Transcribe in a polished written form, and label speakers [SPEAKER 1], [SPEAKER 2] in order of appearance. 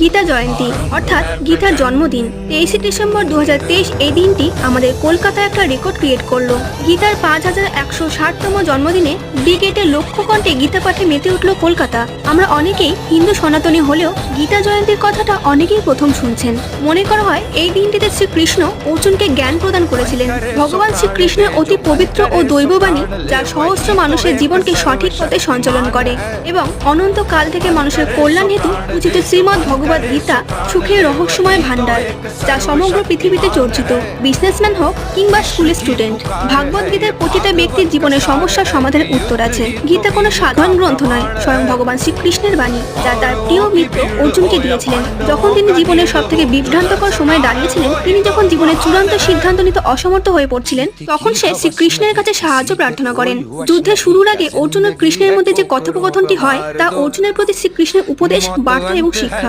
[SPEAKER 1] গীতা জয়ন্তী অর্থাৎ গীতার জন্মদিন 23শে ডিসেম্বর 2023 এই দিনটি আমাদের কলকাতায় একটা রেকর্ড ক্রিয়েট করলো। গীতার 5160তম জন্মদিনে ব্রিগেডের লক্ষ্য কণ্ঠে গীতা পাঠে মেতে উঠল কলকাতা। আমরা অনেকেই হিন্দু সনাতনী হলেও গীতা জয়ন্তীর কথাটা অনেকেই প্রথম শুনছেন। মনে করা হয় এই দিনটিতে শ্রীকৃষ্ণ অর্জুনকে জ্ঞান প্রদান করেছিলেন। ভগবান শ্রীকৃষ্ণের অতি পবিত্র ও দৈববাণী যা সহস্র মানুষের জীবনকে সঠিক পথে সঞ্চালন করে এবং অনন্তকাল থেকে মানুষের কল্যাণ হেতু উচিত শ্রীমদ্ ভগবদ গীতা সুখের রহস্যময় ভাণ্ডার, যা সমগ্র পৃথিবীতে চর্চিত। বিজনেসম্যান হোক কিংবা স্কুলের স্টুডেন্ট, ভাগবত গীতার প্রতিটা ব্যক্তির জীবনের সমস্যার সমাধানের উত্তর আছে। গীতা কোনো সাধারণ গ্রন্থ নয়, স্বয়ং ভগবান শ্রীকৃষ্ণের বাণী, যা তার প্রিয় মিত্র অর্জুনকে দিয়েছিলেন যখন তিনি জীবনের সব থেকে বিভ্রান্তকর সময়ে দাঁড়িয়েছিলেন। তিনি যখন জীবনের চূড়ান্ত সিদ্ধান্ত নিতে অসমর্থ হয়ে পড়ছিলেন, তখন সে শ্রীকৃষ্ণের কাছে সাহায্য প্রার্থনা করেন। যুদ্ধের শুরুর আগে অর্জুন ও কৃষ্ণের মধ্যে যে কথোপকথনটি হয় তা অর্জুনের প্রতি শ্রীকৃষ্ণের উপদেশ, বার্তা এবং শিক্ষা।